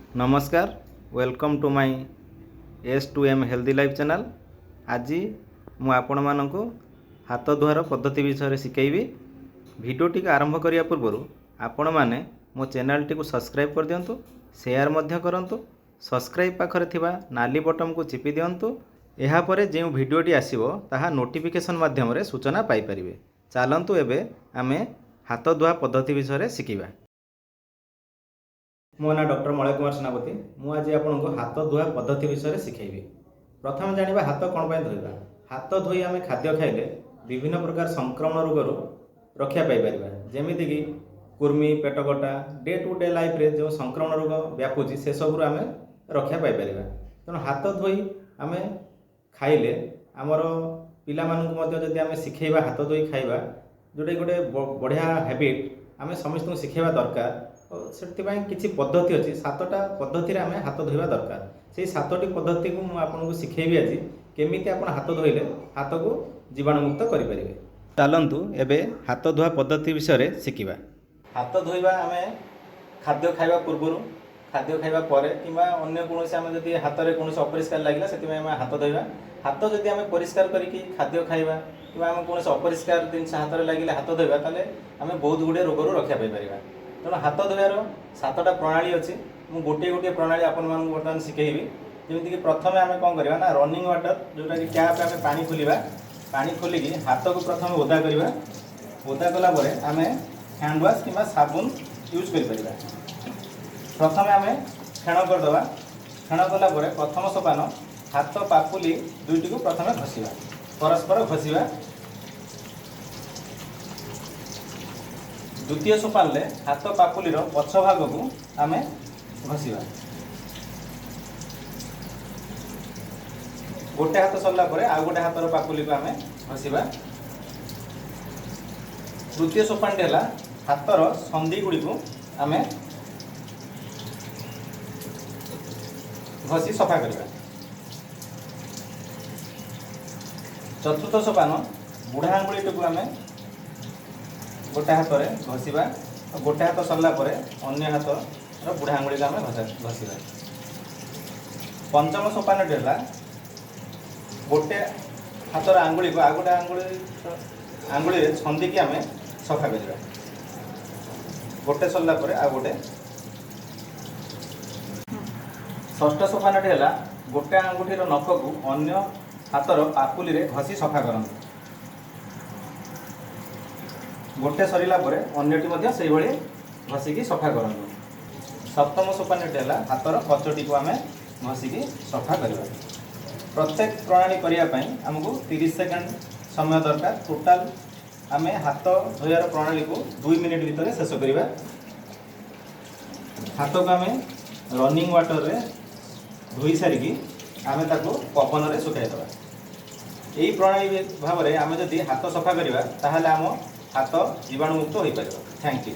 नमस्कार welcome to my S2M healthy life channel. आज मु आपण मानक हाथ धुआर पद्धति विषय शिखेबी। भिडियोटी आरंभ करिया पूर्व आपण माने मो चैनल टी को सब्सक्राइब कर दियंतु, शेयर मध्य करंतु। सब्सक्राइब पाखरे थिबा नाली बटन को चिपी दियंतु। एहा परे जे भिडियोटी आसीबो ताहा नोटिफिकेशन माध्यम रे सूचना पाई परिबे। चलंतु एबे आमे हाथ धुआ पद्धति विषय शिखिबा। मो ना डॉक्टर मलय कुमार सेनापति। मु आज आपको हाथ धुआ पद्धति विषय शिखेबी। प्रथम जानिबा हाथ कौन पाई धोइबा। हाथ धोई आमे खाद्य खाइले विभिन्न प्रकार संक्रमण रोगरू रक्षा पाई परिबा। जेमिति कि कुर्मी, पेटकटा, डे टू डे लाइफ रे जो संक्रमण रोग व्यापुची से सबरू आमे रक्षा पाई परिबा। तेणु हाथ धोई आमे खाइले आमर पिला मानकु मध्ये जदि आमे शिखेबा हाथ धोई खाइबा, जोटा गोटे बढ़िया हैबिट आमे समस्त शिखेबा दरकार। से किसी पद्धति अच्छी, 7टा पद्धति आम हाथ धोवा दरकार। से 7टी पद्धति को मुझे शिखेबी आज केमी आप हाथ धोइले हाथ को जीवाणुमुक्त करें। चलतु एबे हाथ धुआ पद्धति विषय शिखा। हाथ धोइबा आम खाद्य खाइबा पूर्व, खाद्य खाइबा परे किंबा अन्य कौन आम जब हाथ में कौन अपरिष्कार लगे से हाथ धोइबा। हाथ जदि आम परिष्कार करके खाद्य खाइबा कि आम कौन अपरिष्कार जिन हाथ में लगे हाथ धोइबा ताले आम बहुत गुड़े रोगरू रक्षा पाइपर। तेणु हाथ धोयार 7टा प्रणाली अच्छी। मुझे गोटे गोटे प्रणाली आपण मानक बर्तमान शिखेबी। जमीक प्रथम आम कौन करवा ना रनिंग वाटर जोटा कि टैप आम पानी खोलिबा। पानी खोलिकी हाथ को प्रथम ओदा करवा। ओदा कलापर आम हैंड वाश कि साबुन यूज कर। प्रथम आम फेण करदे। फेण कलापर प्रथम सोपान हाथ पापुली दुईटी को प्रथम घसीबा, परस्पर घसीबा। द्वितीय सोपान ले हाथ पापुलीर पछ भाग को आम घसीबा। गोटे हाथ सरला परे आ गोटे हाथर पापुली को आम घसीबा। तृतीय सोपान है हाथर संधि गुड़ी को आम घसी सफा करवा। चतुर्थ सोपान बुढ़ा आंगुठी को आम गोटे हाथ में घसीबा। गोटे हाथ सरला परे अन्य हाथ बुढ़ा आंगुठी को आम घसीबा। पंचम सोपान है गोटे हाथर आंगुठी को आ गोटे आंगुठी छंदी की आम सफा करवा। गोटे सरला परे आ गोटे। षष्ठ सोपान है गोटे आंगुठीर नख को अन्य हाथर पापुली रे घसी सफा करते। गोटे सरला परे अन्यटी मध्य से भली घसिकी सफा करते। सप्तम सोपान है हाथर कचटी को आम घसिकी सफा करवा। प्रत्येक प्रणाली करने आमको 30 सेकंड समय दरकार। टोटाल आम हाथ धोयार प्रणाली को 2 मिनिट भितर शेष करवा। हाथ को आम रनिंग वाटर रे धोई सारिकी आम ताको पवन रे सुखाईदबा। यही प्रणाली भाव में आम जदि हाथ सफा करवा ताहले आम हाथ जीवाणुमुक्त हो पार। Thank you.